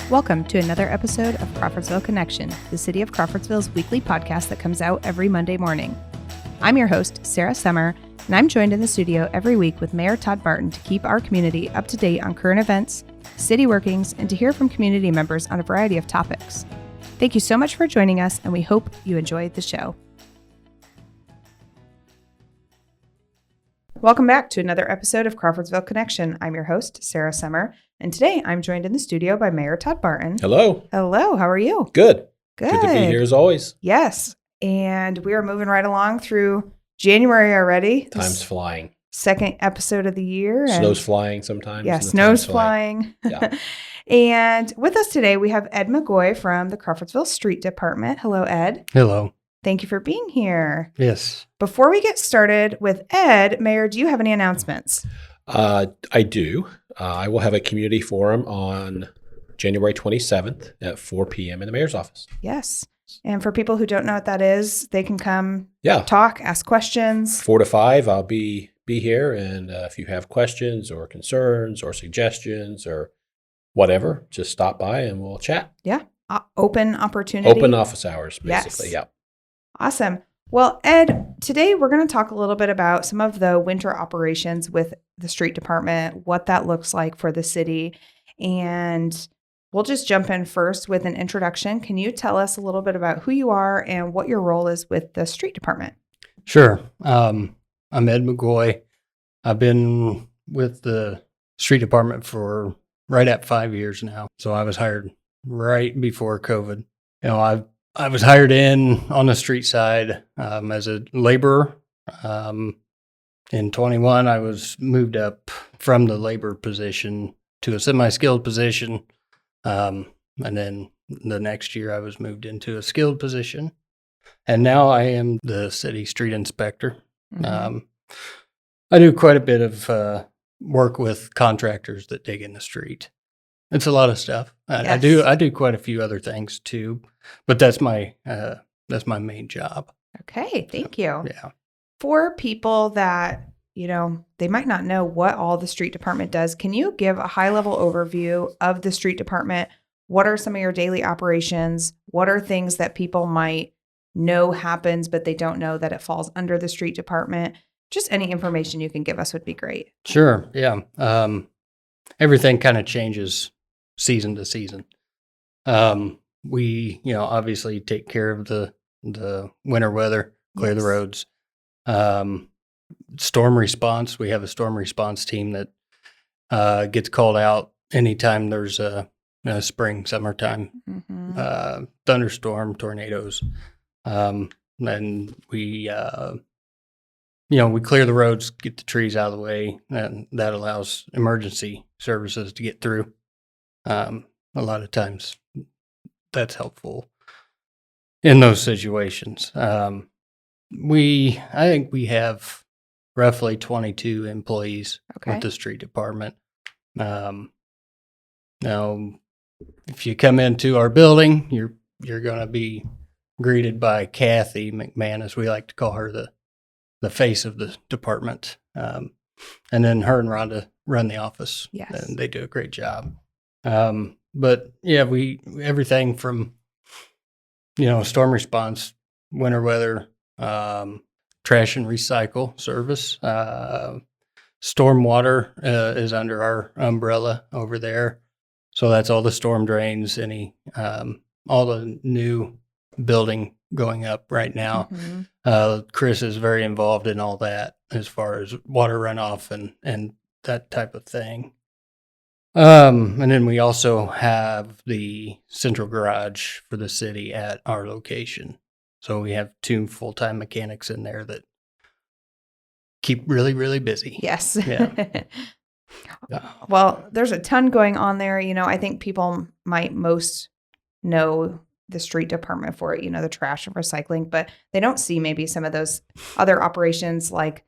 Welcome to another episode of Crawfordsville Connection, the City of Crawfordsville's weekly podcast that comes out every Monday morning. I'm your host, Sarah Summer, and I'm joined in the studio every week with Mayor Todd Barton to keep our community up to date on current events, city workings, and to hear from community members on a variety of topics. Thank you so much for joining us, and we hope you enjoyed the show. Welcome back to another episode of Crawfordsville Connection. I'm your host, Sarah Summer, and today I'm joined in the studio by Mayor Todd Barton. Hello. Hello, how are you? Good. Good. Good to be here as always. Yes, and we are moving right along through January already. Time's flying. Second episode of the year. Snow's flying sometimes. Yeah, snow's flying. Yeah. And with us today, we have Ed McGaughey from the Crawfordsville Street Department. Hello, Ed. Hello. Thank you for being here. Yes. Before we get started with Ed, Mayor, do you have any announcements? I do. I will have a community forum on January 27th at 4 p.m. in the mayor's office. Yes. And for people who don't know what that is, they can come Yeah. talk, ask questions. 4 to 5, I'll be here. And if you have questions or concerns or suggestions or whatever, just stop by and we'll chat. Yeah. Open opportunity. Open office hours, basically. Yes. Yeah. Awesome. Well, Ed, today we're going to talk a little bit about some of the winter operations with the street department, what that looks like for the city. And we'll just jump in first with an introduction. Can you tell us a little bit about who you are and what your role is with the street department? Sure. I'm Ed McGaughey. I've been with the street department for right at 5 years now. So I was hired right before COVID. I was hired in on the street side as a laborer. In 21, I was moved up from the labor position to a semi-skilled position. And then the next year, I was moved into a skilled position. And now I am the city street inspector. Mm-hmm. I do quite a bit of work with contractors that dig in the street. It's a lot of stuff. Yes. I do quite a few other things too, but that's my main job. Okay, thank you. Yeah. For people that, they might not know what all the street department does, can you give a high-level overview of the street department? What are some of your daily operations? What are things that people might know happens, but they don't know that it falls under the street department? Just any information you can give us would be great. Sure. Yeah. Everything kind of changes season to season. We, obviously take care of the winter weather, clear the roads. Storm response. We have a storm response team that gets called out anytime there's a spring, summertime, thunderstorm, tornadoes. And we, we clear the roads, get the trees out of the way, and that allows emergency services to get through. A lot of times that's helpful in those situations. I think we have roughly 22 employees with the street department. Now, if you come into our building, you're going to be greeted by Kathy McManus. We like to call her the face of the department. And then her and Rhonda run the office. Yes. And they do a great job. But yeah, we everything from, storm response, winter weather, trash and recycle service, stormwater is under our umbrella over there. So that's all the storm drains, all the new building going up right now. Chris is very involved in all that as far as water runoff and that type of thing. And then we also have the central garage for the city at our location. So we have 2 full-time mechanics in there that keep really, really busy. Yes. Yeah. Well, there's a ton going on there. I think people might most know the street department for it, the trash and recycling, but they don't see maybe some of those other operations like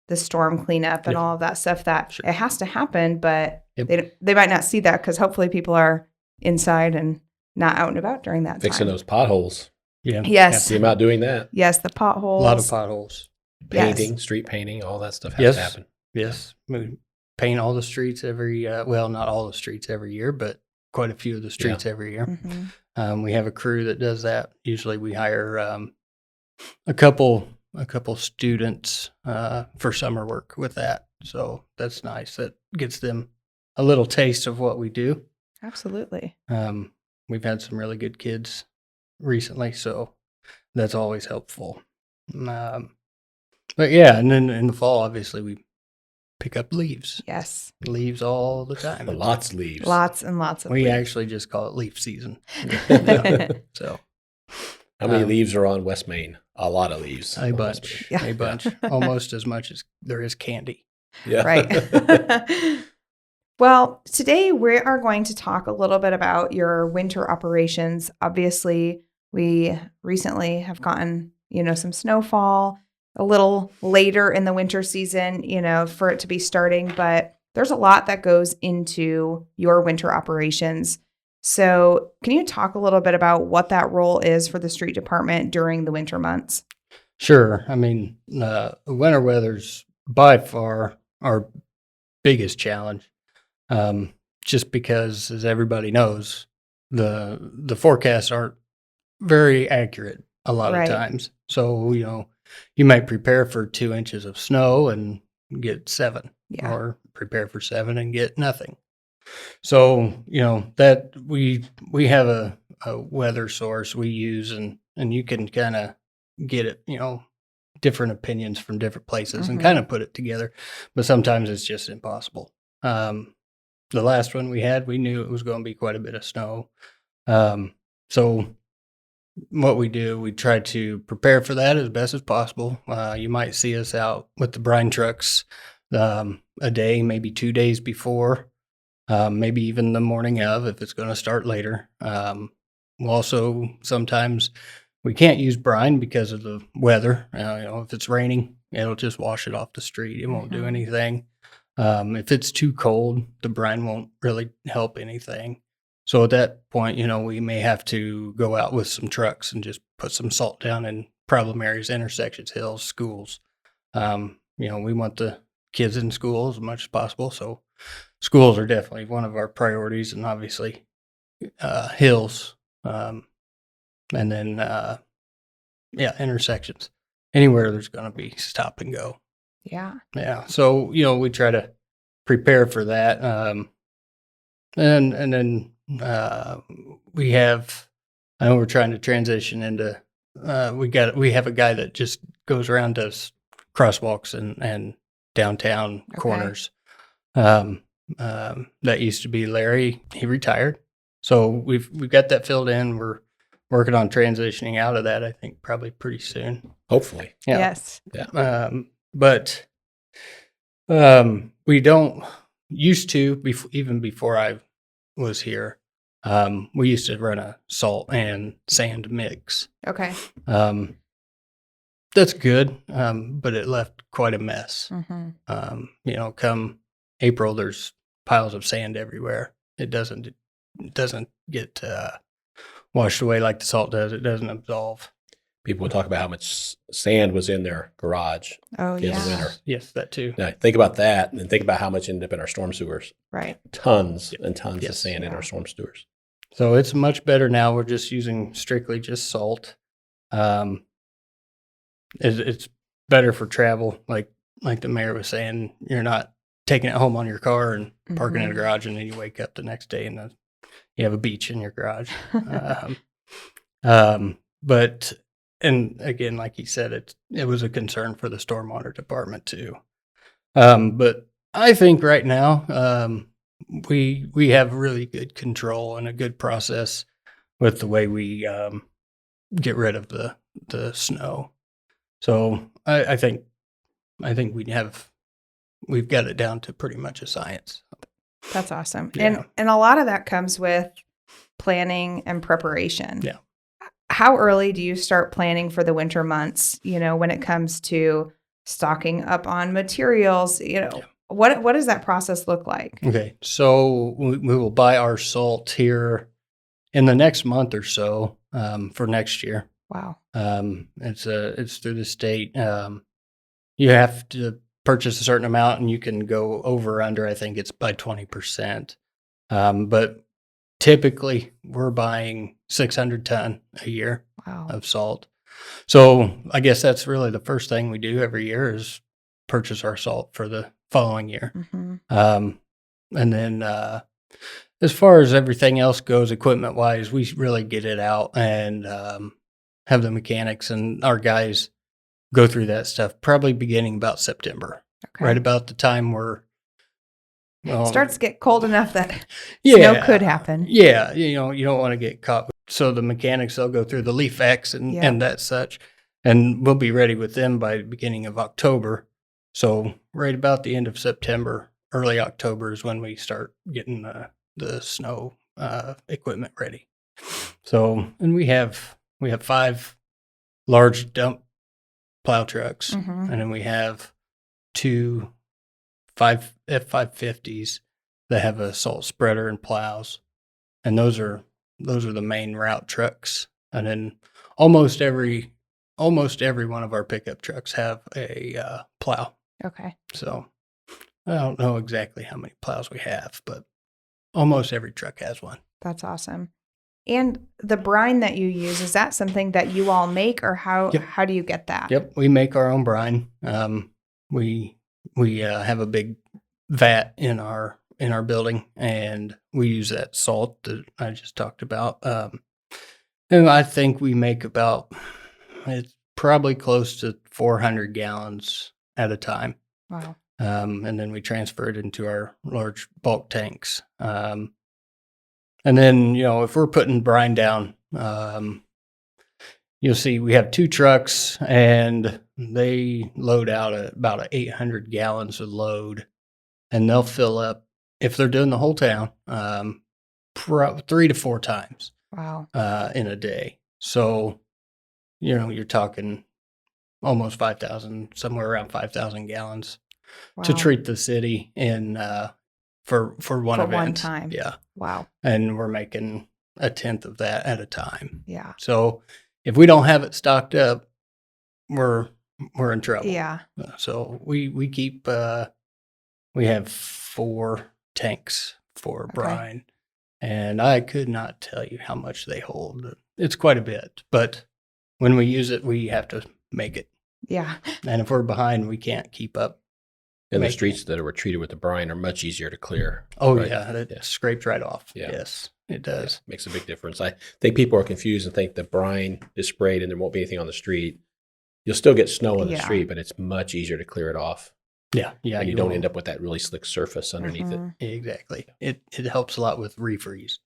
the storm cleanup and all of that stuff that it has to happen, but they might not see that because hopefully people are inside and not out and about during that Fixing time. those potholes. Yeah. Yes. See them out doing that. Yes, the potholes. A lot of potholes. Painting, street painting, all that stuff has to happen. Yes. We paint all the streets every, not all the streets every year, but quite a few of the streets every year. Mm-hmm. We have a crew that does that. Usually we hire a couple students for summer work with that. So that's nice. That gets them a little taste of what we do. Absolutely. We've had some really good kids recently, so that's always helpful. But yeah, and then in the fall, obviously, we pick up leaves. Yes. Leaves all the time. Lots of leaves. Lots and lots of We leaves. actually just call it leaf season. Yeah. So How many leaves are on West Main? A lot of leaves. a on West bunch. Main. Yeah. A bunch. Almost as much as there is candy. Yeah. Right. Well, today we are going to talk a little bit about your winter operations. Obviously, we recently have gotten, some snowfall a little later in the winter season, for it to be starting, but there's a lot that goes into your winter operations. So can you talk a little bit about what that role is for the street department during the winter months? Sure. I mean, winter weather's by far our biggest challenge. Just because, as everybody knows, the forecasts aren't very accurate a lot Right. of times. So, you might prepare for 2 inches of snow and get 7, Yeah. or prepare for 7 and get nothing. So, that we have a weather source we use, and you can kind of get it, different opinions from different places and Mhm. kind of put it together. But sometimes it's just impossible. The last one we had, we knew it was going to be quite a bit of snow. So what we do, we try to prepare for that as best as possible. You might see us out with the brine trucks a day, maybe 2 days before, maybe even the morning of if it's going to start later. We'll also sometimes we can't use brine because of the weather. If it's raining, it'll just wash it off the street. It won't do Mhm. anything. If it's too cold, the brine won't really help anything. So at that point, we may have to go out with some trucks and just put some salt down in problem areas, intersections, hills, schools. We want the kids in school as much as possible. So schools are definitely one of our priorities, and obviously hills, and then intersections. Anywhere there's going to be stop and go. Yeah. Yeah. So, we try to prepare for that. And then we have, I know we're trying to transition into, we have a guy that just goes around, does crosswalks and downtown corners. That used to be Larry. He retired. So we've got that filled in. We're working on transitioning out of that, I think, probably pretty soon. Hopefully. Yeah. Yes. But we don't used to, even before I was here, we used to run a salt and sand mix. Okay. That's good, but it left quite a mess. Mm-hmm. Come April, there's piles of sand everywhere. It doesn't get washed away like the salt does. It doesn't absolve. People would talk about how much sand was in their garage Oh, in the yeah. winter. Yes, that too. Now, think about that, and then think about how much ended up in our storm sewers. Right. Tons and tons of Yes. sand in Yeah. our storm sewers. So it's much better now. We're just using strictly just salt. It's better for travel, like the mayor was saying. You're not taking it home on your car and parking in a garage, and then you wake up the next day and you have a beach in your garage. But and again, like he said, it was a concern for the stormwater department too. But I think right now we have really good control and a good process with the way we get rid of the snow. So I think we've got it down to pretty much a science. That's awesome. Yeah. And a lot of that comes with planning and preparation. Yeah. How early do you start planning for the winter months, when it comes to stocking up on materials, what does that process look like? Okay. So we will buy our salt here in the next month or so for next year. Wow. It's through the state. You have to purchase a certain amount, and you can go over or under. I think it's by 20%. But typically we're buying 600 ton a year Wow. of salt. So I guess that's really the first thing we do every year is purchase our salt for the following year. And then as far as everything else goes, equipment wise, we really get it out and have the mechanics and our guys go through that stuff probably beginning about September, right about the time where starts to get cold enough that yeah, snow could happen. Yeah, you know, you don't want to get caught. So the mechanics, they'll go through the leaf X and that such, and we'll be ready with them by the beginning of October. So right about the end of September, early October is when we start getting the snow equipment ready. So, and we have 5 large dump plow trucks, and then we have 2 F550s that have a salt spreader and plows, and those are the main route trucks. And then almost every one of our pickup trucks have a plow. Okay. So I don't know exactly how many plows we have, but almost every truck has one. That's awesome. And the brine that you use, is that something that you all make, or how do you get that? Yep, we make our own brine. We have a big vat in our building, and we use that salt that I just talked about. And I think we make it's probably close to 400 gallons at a time. Wow. And then we transfer it into our large bulk tanks. And then, you know, if we're putting brine down, you'll see we have 2 trucks, and they load out about 800 gallons of load, and they'll fill up, if they're doing the whole town, 3 to 4 times. Wow. In a day. So, you know, you're talking almost 5,000, somewhere around 5,000 gallons to treat the city in for one event. One time. Yeah. Wow. And we're making 1/10 of that at a time. Yeah. So if we don't have it stocked up, we're in trouble. Yeah. So we keep we have 4 tanks for brine, and I could not tell you how much they hold. It's quite a bit, but when we use it, we have to make it. Yeah. And if we're behind, we can't keep up. And the streets that were treated with the brine are much easier to clear. Oh, right? yeah. It scrapes right off. Yeah. Yes, it does. Yeah, makes a big difference. I think people are confused and think the brine is sprayed and there won't be anything on the street. You'll still get snow on the street, but it's much easier to clear it off. Yeah. Yeah. And you don't end up with that really slick surface underneath it. Exactly. It helps a lot with refreeze.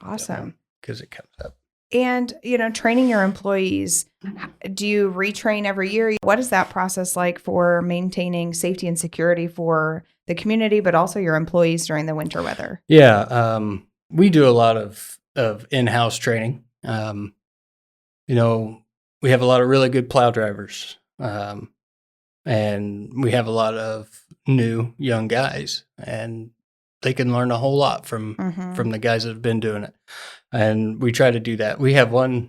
Awesome. Because it comes up. And, you know, training your employees, do you retrain every year? What is that process like for maintaining safety and security for the community, but also your employees during the winter weather? Yeah. We do a lot of in-house training. You know, we have a lot of really good plow drivers. And we have a lot of new young guys, and they can learn a whole lot from the guys that have been doing it. And we try to do that. We have one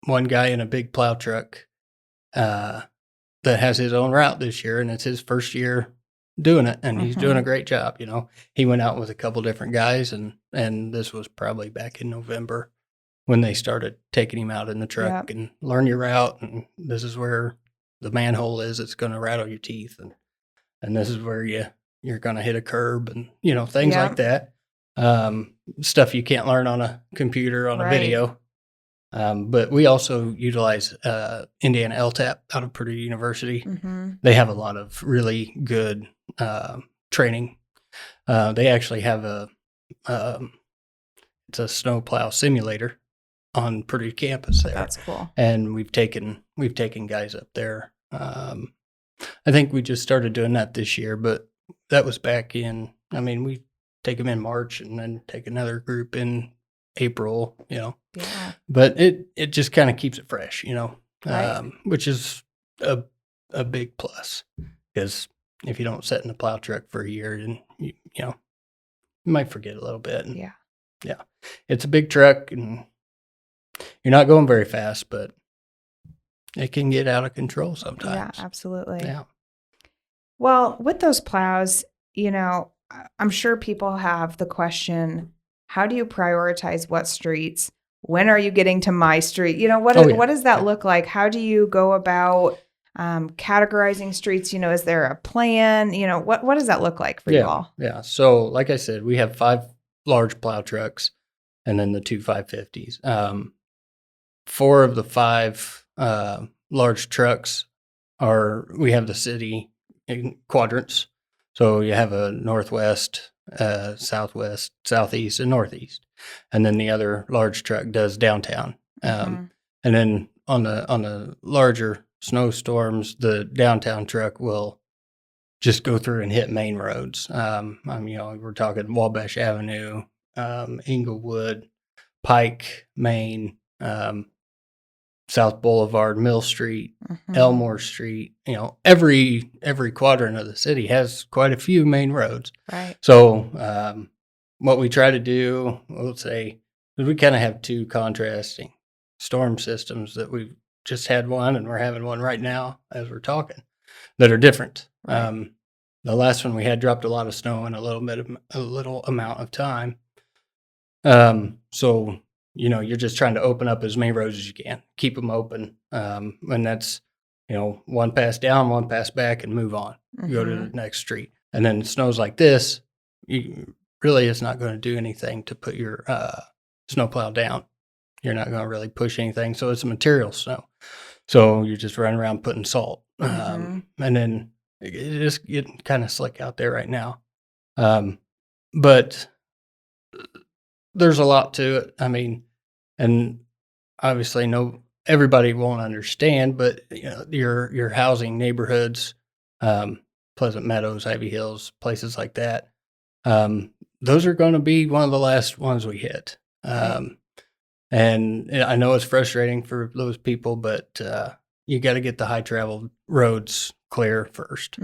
guy in a big plow truck that has his own route this year, and it's his first year doing it, and he's doing a great job. You know, he went out with a couple different guys, and this was probably back in November when they started taking him out in the truck and learn your route, and this is where the manhole is. It's going to rattle your teeth, and this is where you're going to hit a curb, and you know, things like that. Stuff you can't learn on a computer on a video. But we also utilize Indiana LTAP out of Purdue University. They have a lot of really good training. They actually have it's a snowplow simulator on Purdue campus there. That's cool. And we've taken guys up there. I think we just started doing that this year, but that was back in, I mean, we take them in March and then take another group in April, you know. Yeah. But it just kind of keeps it fresh, you know, Right. which is a big plus, because if you don't sit in the plow truck for a year, then you know, you might forget a little bit. And Yeah. It's a big truck, and you're not going very fast, but it can get out of control sometimes. Yeah, absolutely. Yeah. Well, with those plows, you know, I'm sure people have the question, how do you prioritize what streets? When are you getting to my street? You know, what does that look like? How do you go about categorizing streets? You know, is there a plan? You know, what does that look like for you all? Yeah. So like I said, we have 5 large plow trucks and then the 2 550s. 4 of the 5 large trucks we have the city in quadrants. So you have a northwest, southwest, southeast, and northeast. And then the other large truck does downtown. And then on the larger snowstorms, the downtown truck will just go through and hit main roads. We're talking Wabash Avenue, Inglewood, Pike, Main, South Boulevard, Mill Street, Elmore Street. You know, every quadrant of the city has quite a few main roads. Right. So what we try to do, let's say, is we kind of have 2 contrasting storm systems that we've just had one, and we're having one right now as we're talking, that are different. Right. The last one we had dropped a lot of snow in a little amount of time. So, you know, you're just trying to open up as many roads as you can, keep them open. And that's, you know, one pass down, one pass back, and move on. Go to the next street. And then snows like this, it's not going to do anything to put your snowplow down. You're not going to really push anything. So it's a material snow. So you're just running around putting salt. And then it's just getting kind of slick out there right now. But there's a lot to it. I mean, and obviously everybody won't understand, but you know, your housing neighborhoods, Pleasant Meadows, Ivy Hills, places like that, those are going to be one of the last ones we hit. And I know it's frustrating for those people, but you got to get the high traveled roads clear first.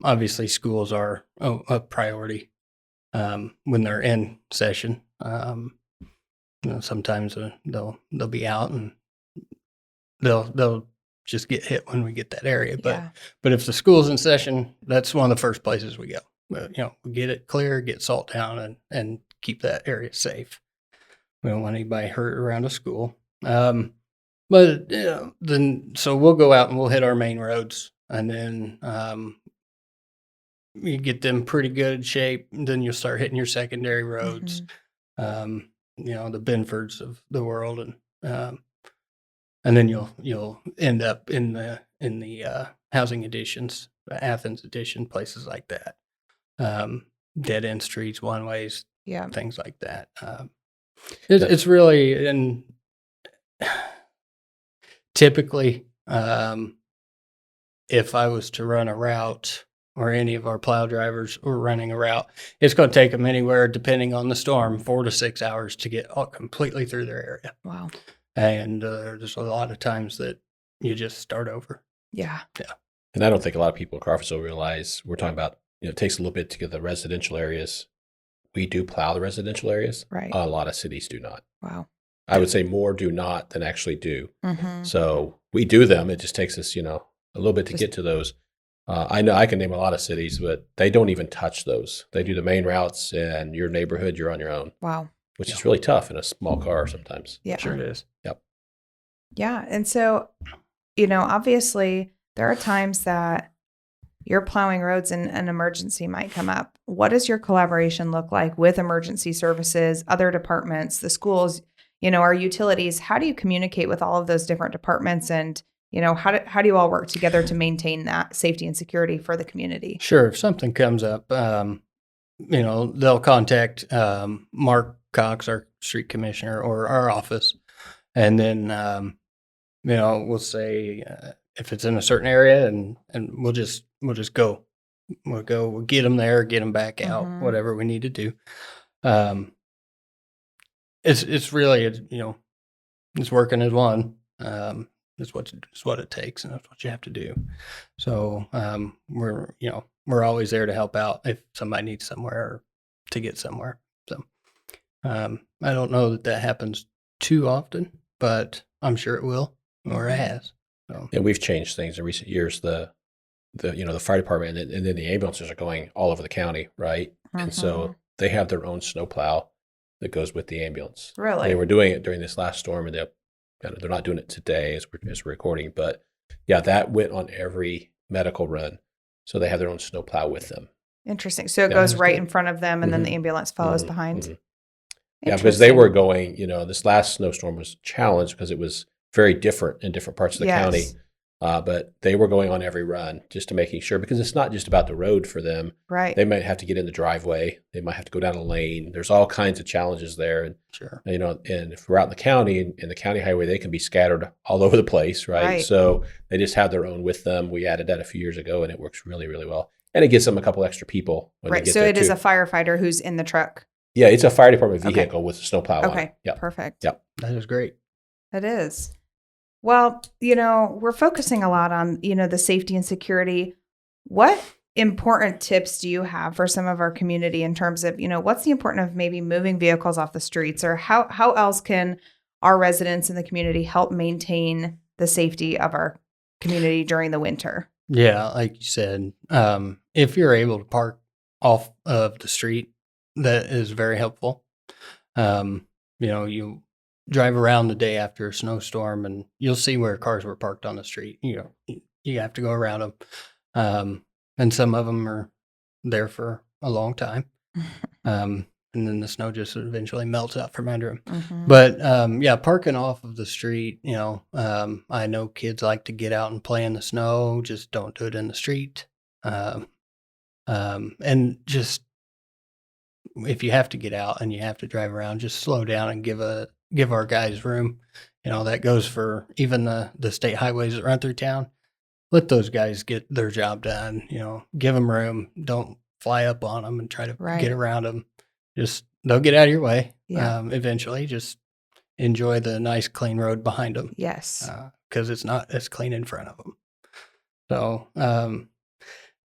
Obviously, schools are a priority when they're in session. You know, sometimes they'll be out and they'll just get hit when we get that area. But if the school's in session, that's one of the first places we go. You know, we get it clear, get salt down, and keep that area safe. We don't want anybody hurt around a school. But you know, then so we'll go out and we'll hit our main roads, and then you get them pretty good shape. And then you'll start hitting your secondary roads. You know, the Benfords of the world, and then you'll end up in the housing additions, the Athens addition, places like that. Dead end streets, one ways, things like that. It's really, and typically, if I was to run a route, or any of our plow drivers were running a route, it's going to take them anywhere, depending on the storm, 4 to 6 hours to get completely through their area. Wow. And there's a lot of times that you just start over. Yeah. And I don't think a lot of people in Crawfordsville realize we're talking about, you know, it takes a little bit to get the residential areas. We do plow the residential areas. Right. A lot of cities do not. Wow. I would say more do not than actually do. So we do them. It just takes us, you know, a little bit to get to those. I know I can name a lot of cities, but they don't even touch those. They do the main routes, and your neighborhood, you're on your own. Wow. Which is really tough in a small car sometimes. Yeah. Sure it is. Yep. Yeah. And so, you know, obviously there are times that you're plowing roads and an emergency might come up. What does your collaboration look like with emergency services, other departments, the schools, you know, our utilities? How do you communicate with all of those different departments, and you know, how do you all work together to maintain that safety and security for the community? Sure. If something comes up, you know, they'll contact Mark Cox, our street commissioner, or our office. And then, you know, we'll say if it's in a certain area, and we'll just go. We'll get them there, get them back out, whatever we need to do. It's really, you know, it's working as one. It's what it takes, and that's what you have to do. So we're always there to help out if somebody needs somewhere or to get somewhere. So I don't know that happens too often, but I'm sure it will, or it has. So. And we've changed things in recent years. The the fire department and then the ambulances are going all over the county, right? And so they have their own snowplow that goes with the ambulance. Really? They were doing it during this last storm, and they're not doing it today as we're recording. But yeah, that went on every medical run. So they have their own snowplow with them. Interesting. So it goes right in front of them, and then the ambulance follows behind. Yeah, because they were going, this last snowstorm was challenged because it was very different in different parts of the county. But they were going on every run just to making sure, because it's not just about the road for them. Right. They might have to get in the driveway. They might have to go down a lane. There's all kinds of challenges there. And, Sure. And if we're out in the county and the county highway, they can be scattered all over the place, right? So they just have their own with them. We added that a few years ago, and it works really, really well. And it gives them a couple extra people when they get So there it is a firefighter who's in the truck. Yeah, it's a fire department vehicle with a snowplow on it. Okay, Yep. perfect. Yep. That is great. It is. Well, we're focusing a lot on, the safety and security. What important tips do you have for some of our community in terms of, what's the importance of maybe moving vehicles off the streets, or how else can our residents in the community help maintain the safety of our community during the winter? Yeah, like you said, if you're able to park off of the street, that is very helpful. You drive around the day after a snowstorm, and you'll see where cars were parked on the street. You have to go around them, and some of them are there for a long time, and then the snow just eventually melts out from under them. But parking off of the street. I know kids like to get out and play in the snow. Just don't do it in the street. And just, if you have to get out and you have to drive around, just slow down and give our guys room. That goes for even the state highways that run through town. Let those guys get their job done. Give them room. Don't fly up on them and try to get around them. Just, they'll get out of your way eventually. Just enjoy the nice clean road behind them. Yes. Because it's not as clean in front of them. So,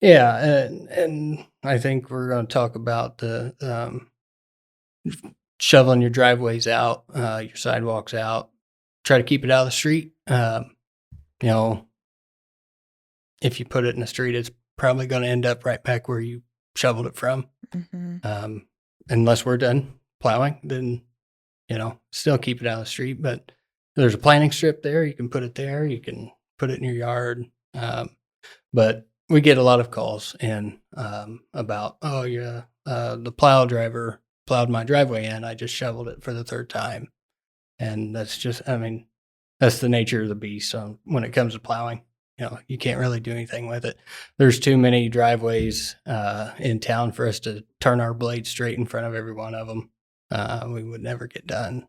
and I think we're going to talk about the shoveling your driveways out, your sidewalks out. Try to keep it out of the street. If you put it in the street, it's probably going to end up right back where you shoveled it from. Unless we're done plowing, then, still keep it out of the street. But there's a planting strip there. You can put it there. You can put it in your yard. But we get a lot of calls in about, the plow driver plowed my driveway in. I just shoveled it for the third time. And that's just, that's the nature of the beast. When it comes to plowing, you can't really do anything with it. There's too many driveways in town for us to turn our blade straight in front of every one of them. We would never get done.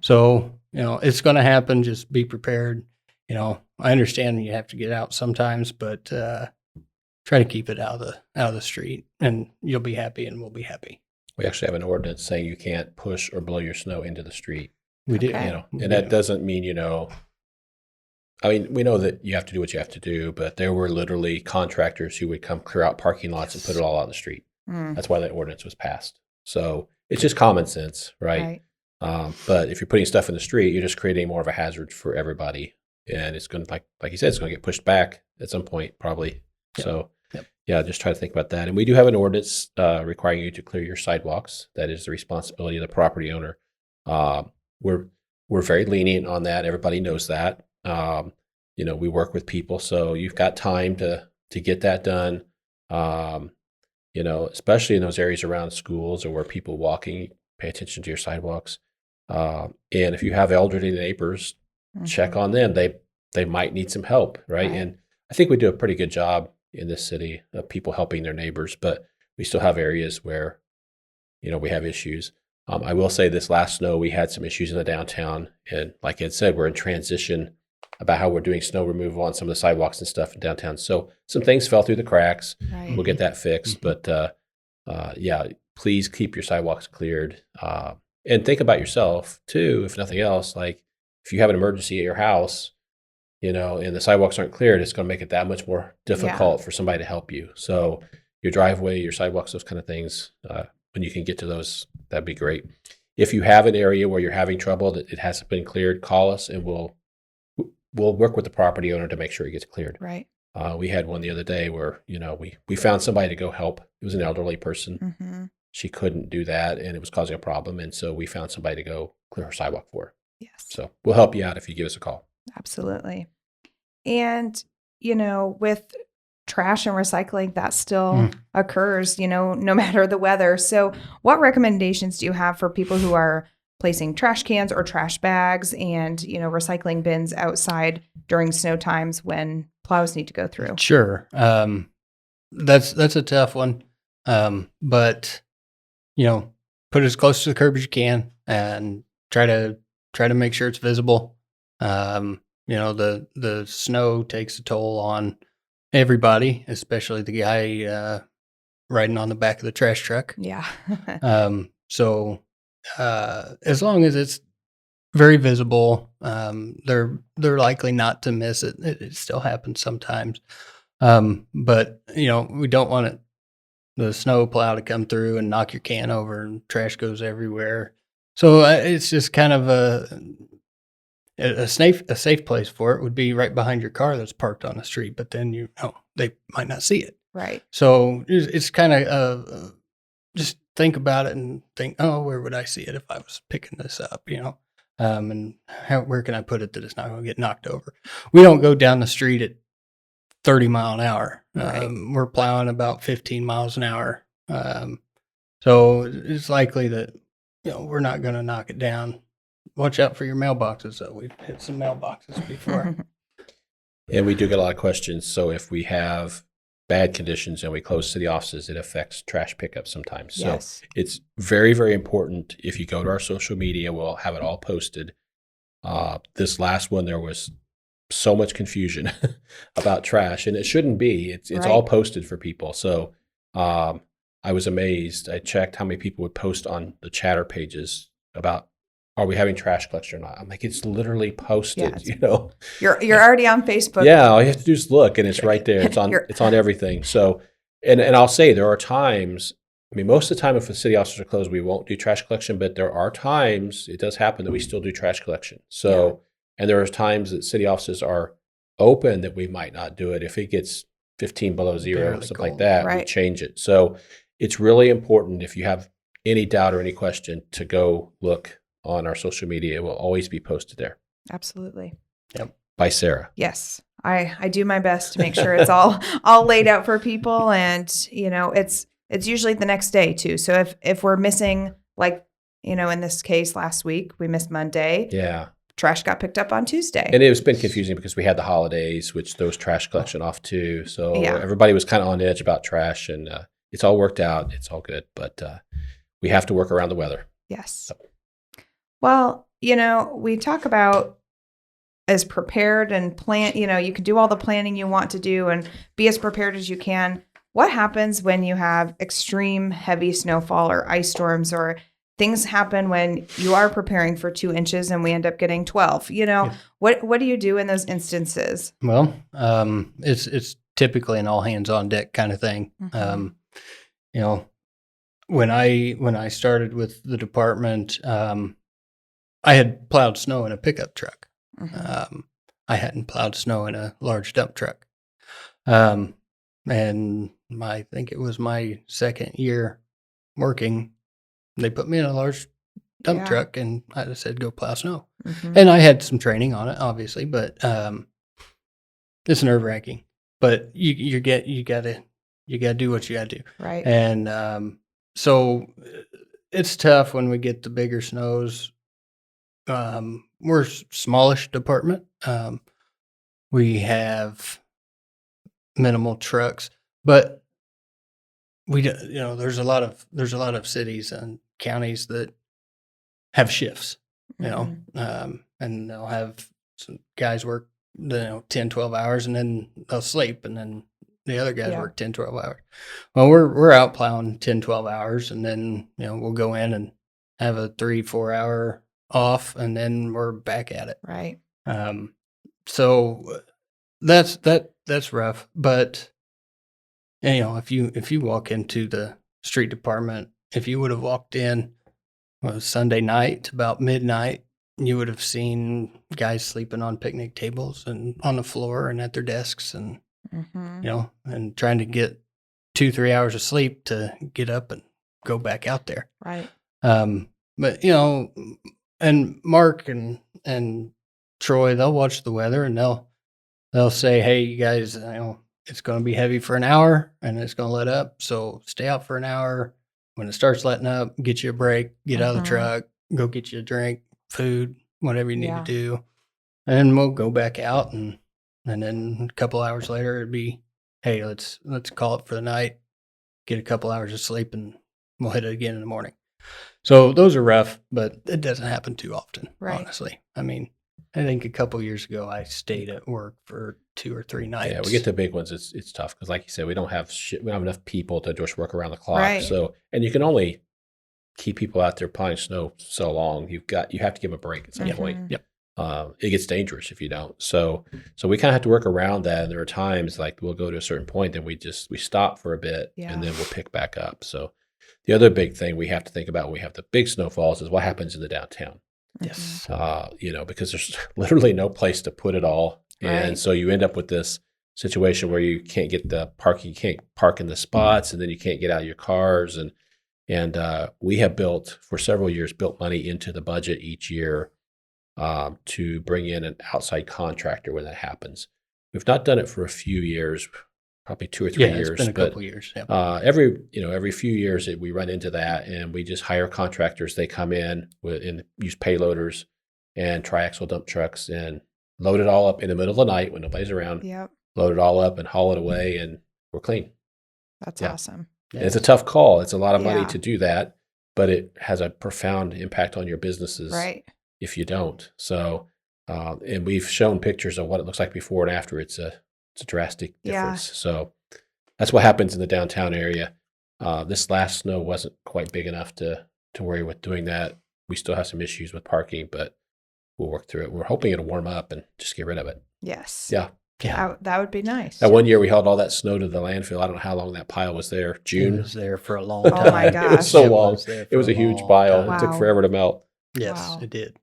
So, it's going to happen. Just be prepared. I understand you have to get out sometimes, but try to keep it out of the street, and you'll be happy, and we'll be happy. We actually have an ordinance saying you can't push or blow your snow into the street. We do, and that doesn't mean, we know that you have to do what you have to do, but there were literally contractors who would come clear out parking lots and put it all out in the street. That's why that ordinance was passed. So it's just common sense, right? But if you're putting stuff in the street, you're just creating more of a hazard for everybody. And it's going to, like you said, it's going to get pushed back at some point, probably. So, just try to think about that. And we do have an ordinance requiring you to clear your sidewalks. That is the responsibility of the property owner. We're very lenient on that. Everybody knows that. We work with people, so you've got time to get that done. Especially in those areas around schools or where people walking, pay attention to your sidewalks. And if you have elderly neighbors, check on them. They might need some help, right? And I think we do a pretty good job in this city of people helping their neighbors, but we still have areas where, we have issues. I will say this last snow, we had some issues in the downtown. And like Ed said, we're in transition about how we're doing snow removal on some of the sidewalks and stuff in downtown. So some things fell through the cracks. We'll get that fixed. But please keep your sidewalks cleared. And think about yourself too, if nothing else. Like if you have an emergency at your house, and the sidewalks aren't cleared, it's going to make it that much more difficult for somebody to help you. So your driveway, your sidewalks, those kind of things, when you can get to those, that'd be great. If you have an area where you're having trouble that it hasn't been cleared, call us and we'll work with the property owner to make sure it gets cleared. Right. We had one the other day where, we found somebody to go help. It was an elderly person. She couldn't do that, and it was causing a problem. And so we found somebody to go clear her sidewalk for her. Yes. So we'll help you out if you give us a call. Absolutely. And, with trash and recycling, that still occurs, no matter the weather. So what recommendations do you have for people who are placing trash cans or trash bags and, recycling bins outside during snow times when plows need to go through? Sure. That's a tough one. But, put it as close to the curb as you can and try to make sure it's visible. The snow takes a toll on everybody, especially the guy riding on the back of the trash truck. Yeah. So as long as it's very visible, they're likely not to miss it. It still happens sometimes. But we don't want the snow plow to come through and knock your can over and trash goes everywhere. So it's just kind of a safe place for it would be right behind your car that's parked on the street, but then they might not see it. Right. So it's kind of just think about it and think, oh, where would I see it if I was picking this up, and where can I put it that it's not going to get knocked over? We don't go down the street at 30 mile an hour. Right. We're plowing about 15 miles an hour. So it's likely that, we're not going to knock it down. Watch out for your mailboxes, though. We've hit some mailboxes before. And we do get a lot of questions. So if we have bad conditions and we close city offices, it affects trash pickup sometimes. Yes. So it's very, very important. If you go to our social media, we'll have it all posted. This last one, there was so much confusion about trash, and it shouldn't be. It's Right. all posted for people. So I was amazed. I checked how many people would post on the chatter pages about, are we having trash collection or not? I'm like, it's literally posted, Yeah, You're already on Facebook. Yeah, all you have to do is look, and it's right there. It's on everything. So, and I'll say there are times. I mean, most of the time, if the city offices are closed, we won't do trash collection. But there are times it does happen that we still do trash collection. So, and there are times that city offices are open that we might not do it. If it gets 15 below zero, Barely something like cold. that, we Right. change it. So, it's really important if you have any doubt or any question to go look on our social media. It will always be posted there. Absolutely. By Sarah. Yes. I do my best to make sure it's all laid out for people, and it's usually the next day too. So if we're missing, like, in this case last week, we missed Monday. Yeah. Trash got picked up on Tuesday. And it's been confusing because we had the holidays, which those trash collection off too. So Yeah. everybody was kind of on edge about trash, and it's all worked out. It's all good, but we have to work around the weather. Yes. Well, we talk about as prepared and plan, you can do all the planning you want to do and be as prepared as you can. What happens when you have extreme heavy snowfall or ice storms, or things happen when you are preparing for 2 inches and we end up getting 12? What do you do in those instances? Well, it's typically an all hands on deck kind of thing. Mhm. When I started with the department, I had plowed snow in a pickup truck. Mhm. I hadn't plowed snow in a large dump truck. And I think it was my second year working. They put me in a large dump Yeah. truck, and I just said, go plow snow. Mhm. And I had some training on it, obviously, but it's nerve wracking. But you gotta do what you gotta do. Right. And so it's tough when we get the bigger snows. We're a smallish department. We have minimal trucks, but we do, there's a lot of cities and counties that have shifts, Mhm. and they'll have some guys work 10, 12 hours, and then they'll sleep, and then the other guys Yeah. work 10, 12 hours. Well, we're out plowing 10, 12 hours, and then we'll go in and have a 3-4 hour off, and then we're back at it. Right. So that's rough. But if you walk into the street department, if you would have walked in Sunday night about midnight, you would have seen guys sleeping on picnic tables and on the floor and at their desks, and and trying to get 2-3 hours of sleep to get up and go back out there. Right. But and Mark and Troy, they'll watch the weather and they'll say, hey, you guys, it's going to be heavy for an hour and it's going to let up. So stay out for an hour. When it starts letting up, get you a break, get out of the truck, go get you a drink, food, whatever you need to do. And then we'll go back out and then a couple hours later it'd be, hey, let's call it for the night, get a couple hours of sleep, and we'll hit it again in the morning. So those are rough, but it doesn't happen too often, honestly. I mean, I think a couple years ago I stayed at work for 2 or 3 nights. Yeah, we get to big ones. It's tough because, like you said, we don't have enough people to just work around the clock. Right. So, and you can only keep people out there plowing snow so long. You have to give them a break at some point. Yep. It gets dangerous if you don't. So we kind of have to work around that. And there are times like we'll go to a certain point, then we stop for a bit, and then we'll pick back up. So the other big thing we have to think about when we have the big snowfalls is what happens in the downtown. Yes. Because there's literally no place to put it all. And so you end up with this situation where you can't get the parking, you can't park in the spots, and then you can't get out of your cars. And we have for several years, built money into the budget each year to bring in an outside contractor when that happens. We've not done it for a few years, probably 2 or 3 years. It's been a couple years. Yep. Every few years we run into that, and we just hire contractors. They come in and use payloaders and triaxle dump trucks and load it all up in the middle of the night when nobody's around. Yep. Load it all up and haul it away, and we're clean. That's awesome. Yeah. It's a tough call. It's a lot of money to do that, but it has a profound impact on your businesses if you don't. So, and we've shown pictures of what it looks like before and after. It's a drastic difference. So that's what happens in the downtown area. This last snow wasn't quite big enough to worry with doing that. We still have some issues with parking, but we'll work through it. We're hoping it'll warm up and just get rid of it. Yes. Yeah. That would be nice. That one year we hauled all that snow to the landfill. I don't know how long that pile was there. June. It was there for a long time. Oh my gosh. It was so long. It was a huge pile. Wow. It took forever to melt. Yes, it did.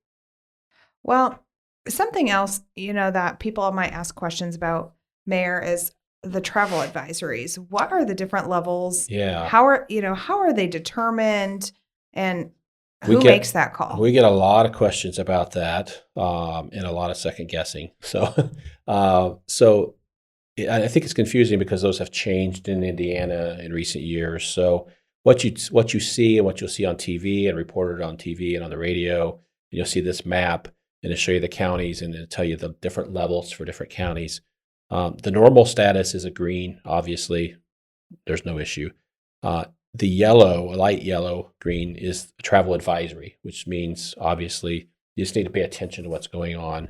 Well, something else, that people might ask questions about, Mayor, is the travel advisories. What are the different levels? Yeah. How are they determined, and who makes that call? We get a lot of questions about that, and a lot of second guessing. So, I think it's confusing because those have changed in Indiana in recent years. So what you see and what you'll see on TV and reported on TV and on the radio, you'll see this map, and it'll show you the counties and it'll tell you the different levels for different counties. The normal status is a green, obviously. There's no issue. The yellow, a light yellow, green is a travel advisory, which means obviously you just need to pay attention to what's going on.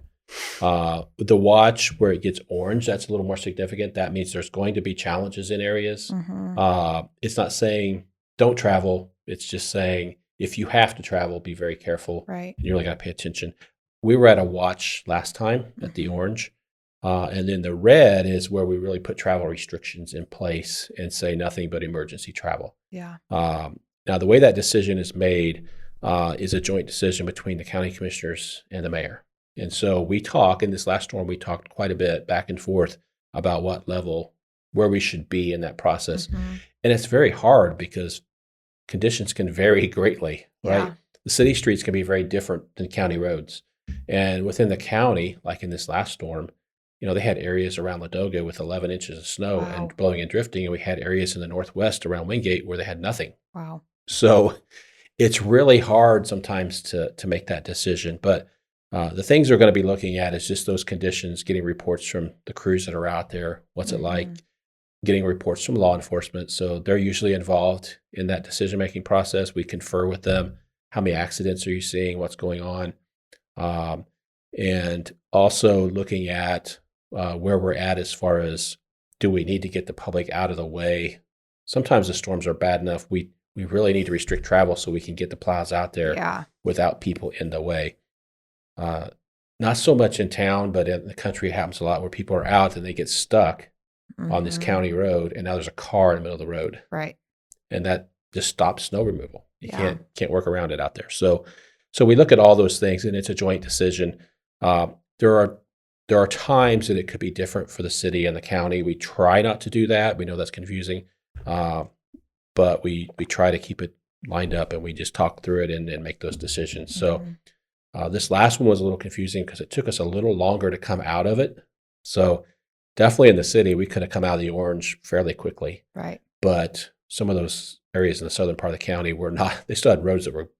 The watch where it gets orange, that's a little more significant. That means there's going to be challenges in areas. It's not saying don't travel. It's just saying if you have to travel, be very careful. Right. And you really got to pay attention. We were at a watch last time at the orange. And then the red is where we really put travel restrictions in place and say nothing but emergency travel. Yeah. Now, the way that decision is made is a joint decision between the county commissioners and the mayor. And so we talk, in this last storm, we talked quite a bit back and forth about what level, where we should be in that process. And it's very hard because conditions can vary greatly, right? The city streets can be very different than county roads. And within the county, like in this last storm, they had areas around Ladoga with 11 inches of snow and blowing and drifting. And we had areas in the northwest around Wingate where they had nothing. Wow. So it's really hard sometimes to make that decision. But the things they're going to be looking at is just those conditions, getting reports from the crews that are out there. What's it like? Getting reports from law enforcement. So they're usually involved in that decision-making process. We confer with them. How many accidents are you seeing? What's going on? And also looking at where we're at as far as, do we need to get the public out of the way? Sometimes the storms are bad enough. We really need to restrict travel so we can get the plows out there without people in the way. Not so much in town, but in the country, it happens a lot where people are out and they get stuck on this county road, and now there's a car in the middle of the road. Right. And that just stops snow removal. You can't work around it out there. So we look at all those things, and it's a joint decision. There are there are times that it could be different for the city and the county. We try not to do that. We know that's confusing, but we try to keep it lined up, and we just talk through it and make those decisions. So this last one was a little confusing because it took us a little longer to come out of it. So definitely in the city, we could have come out of the orange fairly quickly. Right. But some of those areas in the southern part of the county were not, they still had roads that were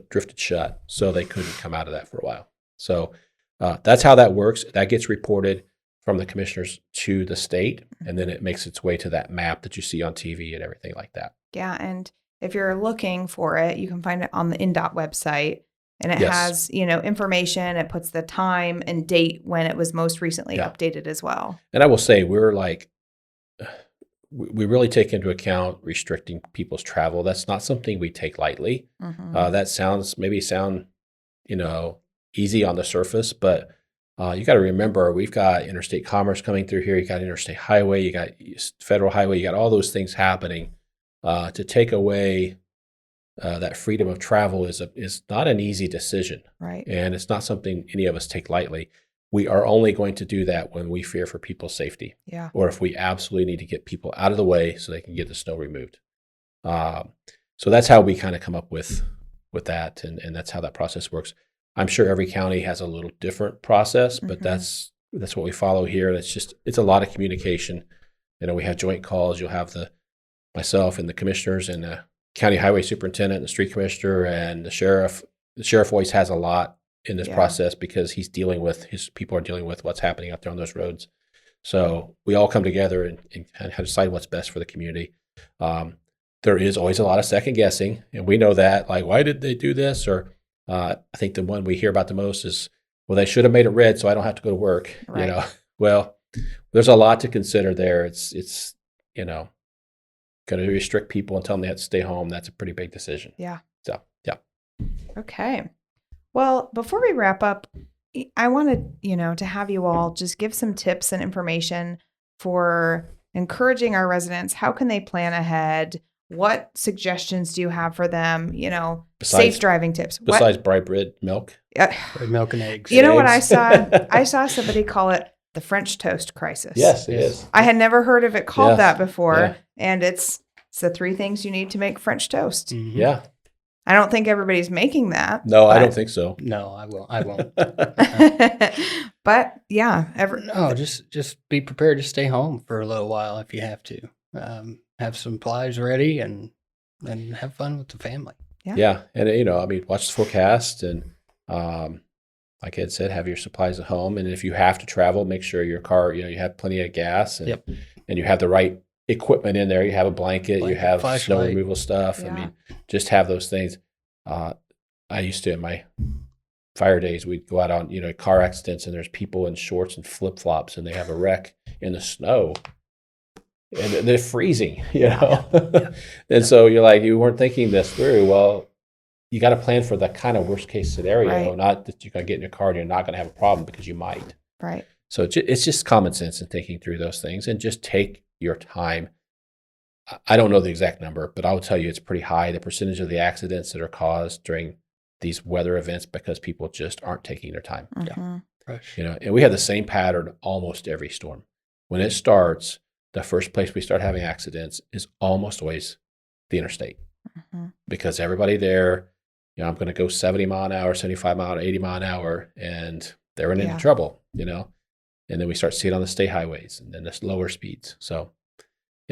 drifted shut, so they couldn't come out of that for a while. So that's how that works. That gets reported from the commissioners to the state, and then it makes its way to that map that you see on TV and everything like that. Yeah, and if you're looking for it, you can find it on the INDOT website, and it has, information. It puts the time and date when it was most recently updated as well. And I will say, we're like, we really take into account restricting people's travel. That's not something we take lightly. That sound easy on the surface, but you got to remember, we've got interstate commerce coming through here. You got interstate highway, you got federal highway, you got all those things happening. To take away that freedom of travel is not an easy decision, right? And it's not something any of us take lightly. We are only going to do that when we fear for people's safety, or if we absolutely need to get people out of the way so they can get the snow removed. So that's how we kind of come up with that, and that's how that process works. I'm sure every county has a little different process, but that's what we follow here. And it's a lot of communication. We have joint calls. You'll have myself and the commissioners and the county highway superintendent and the street commissioner and the sheriff. The sheriff always has a lot in this process because his people are dealing with what's happening out there on those roads. So we all come together and kind of decide what's best for the community. There is always a lot of second guessing, and we know that, like, why did they do this? Or I think the one we hear about the most is, well, they should have made it red so I don't have to go to work. Right. Well, there's a lot to consider there. It's going to restrict people and tell them they have to stay home. That's a pretty big decision. Yeah. So, yeah. Okay. Well, before we wrap up, I wanted, to have you all just give some tips and information for encouraging our residents. How can they plan ahead? What suggestions do you have for them? Safe driving tips. Besides bright bread, milk. Bread, milk, and eggs. What I saw? I saw somebody call it the French toast crisis. Yes, it is. I had never heard of it called that before. And it's the 3 things you need to make French toast. Mm-hmm. Yeah. I don't think everybody's making that. No, I don't think so. No, I won't. But yeah, no, just be prepared to stay home for a little while if you have to. Have some supplies ready and have fun with the family. Yeah. And watch the forecast, and like Ed said, have your supplies at home. And if you have to travel, make sure your car, you have plenty of gas, and you have the right equipment in there. You have a blanket, you have snow removal stuff. Yeah. Just have those things. I used to, in my fire days, we'd go out on, car accidents, and there's people in shorts and flip flops, and they have a wreck in the snow, and they're freezing, And so you're like, you weren't thinking this through. Well, you got to plan for the kind of worst case scenario, not that you're going to get in your car and you're not going to have a problem, because you might. Right. So it's just common sense in thinking through those things, and just take your time. I don't know the exact number, but I will tell you it's pretty high, the percentage of the accidents that are caused during these weather events, because people just aren't taking their time. And we have the same pattern almost every storm. When it starts, the first place we start having accidents is almost always the interstate, because everybody there, I'm going to go 70 mile an hour, 75 mile, 80 mile an hour, and they're in trouble, and then we start seeing it on the state highways, and then the lower speeds. So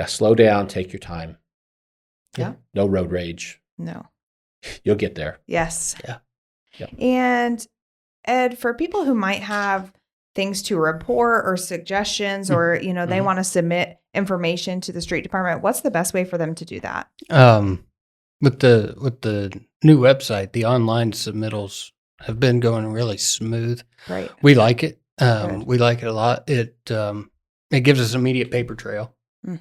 slow down, take your time. Yeah. No road rage. No. You'll get there. Yes. Yeah. And Ed, for people who might have things to report or suggestions, or, they want to submit information to the street department, what's the best way for them to do that? With the new website, the online submittals have been going really smooth. Right. We like it. We like it a lot. It gives us immediate paper trail,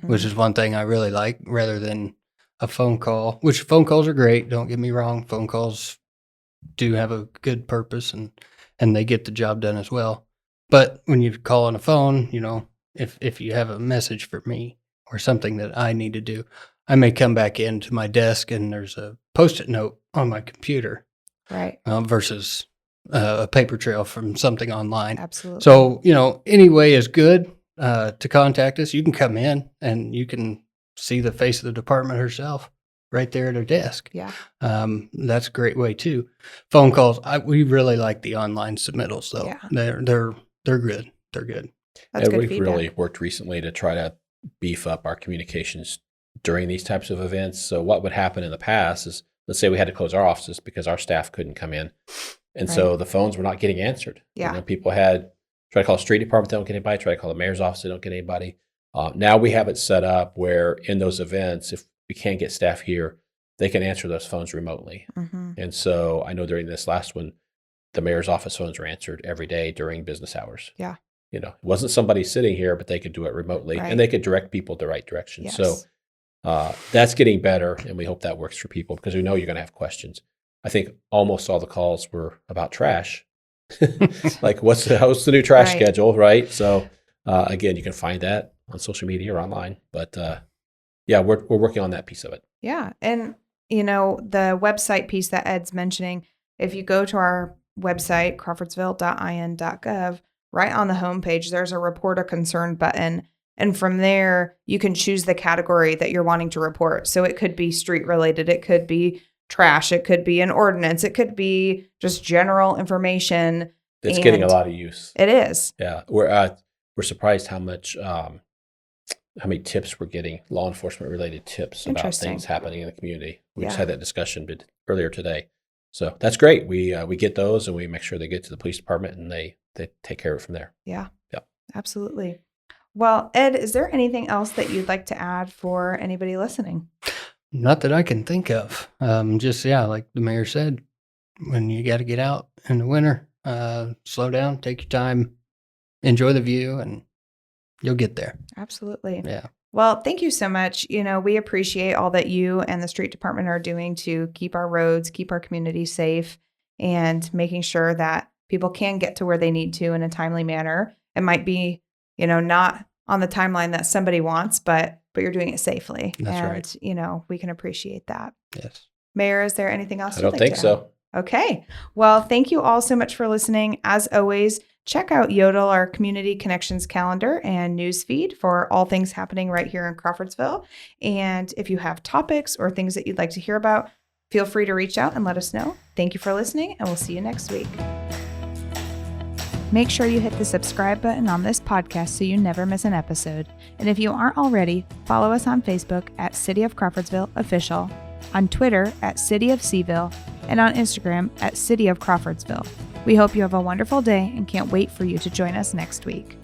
which is one thing I really like, rather than a phone call, which phone calls are great. Don't get me wrong. Phone calls do have a good purpose, and they get the job done as well. But when you call on a phone, if you have a message for me or something that I need to do, I may come back into my desk and there's a Post-it note on my computer. Right. Versus a paper trail from something online. Absolutely. So, any way is good to contact us. You can come in and you can see the face of the department herself right there at her desk. Yeah. That's a great way too. Phone calls. We really like the online submittals though. Yeah. They're good. They're good. That's and good we've feedback. really worked recently to try to beef up our communications during these types of events. So what would happen in the past is, let's say we had to close our offices because our staff couldn't come in. And so the phones were not getting answered. Yeah. People had tried to call the street department, they don't get anybody. Try to call the mayor's office, they don't get anybody. Now we have it set up where in those events, if we can't get staff here, they can answer those phones remotely. Mm-hmm. And so I know during this last one, the mayor's office phones were answered every day during business hours. Yeah. It wasn't somebody sitting here, but they could do it remotely and they could direct people the right direction. Yes. So that's getting better, and we hope that works for people because we know you're going to have questions. I think almost all the calls were about trash. Like, what's the new trash schedule, right? So, again, you can find that on social media or online. But, yeah, we're working on that piece of it. Yeah. And, the website piece that Ed's mentioning, if you go to our website, crawfordsville.in.gov, right on the homepage, there's a report a concern button. And from there, you can choose the category that you're wanting to report. So it could be street related. It could be trash. It could be an ordinance. It could be just general information. It's getting a lot of use. It is. Yeah. We're surprised how many tips we're getting, law enforcement related tips about things happening in the community. We just had that discussion earlier today. So that's great. We get those and we make sure they get to the police department and they take care of it from there. Yeah. Yeah. Absolutely. Well, Ed, is there anything else that you'd like to add for anybody listening? Not that I can think of. Just, like the mayor said, when you got to get out in the winter, slow down, take your time, enjoy the view, and you'll get there. Absolutely. Yeah. Well, thank you so much. We appreciate all that you and the street department are doing to keep our roads, keep our community safe, and making sure that people can get to where they need to in a timely manner. It might be, not on the timeline that somebody wants, but you're doing it safely. That's right. We can appreciate that. Yes. Mayor, is there anything else? I don't think so. Okay. Well, thank you all so much for listening. As always, check out Yodel, our Community Connections calendar and news feed for all things happening right here in Crawfordsville. And if you have topics or things that you'd like to hear about, feel free to reach out and let us know. Thank you for listening, and we'll see you next week. Make sure you hit the subscribe button on this podcast so you never miss an episode. And if you aren't already, follow us on Facebook at City of Crawfordsville Official, on Twitter at City of Seaville, and on Instagram at City of Crawfordsville. We hope you have a wonderful day and can't wait for you to join us next week.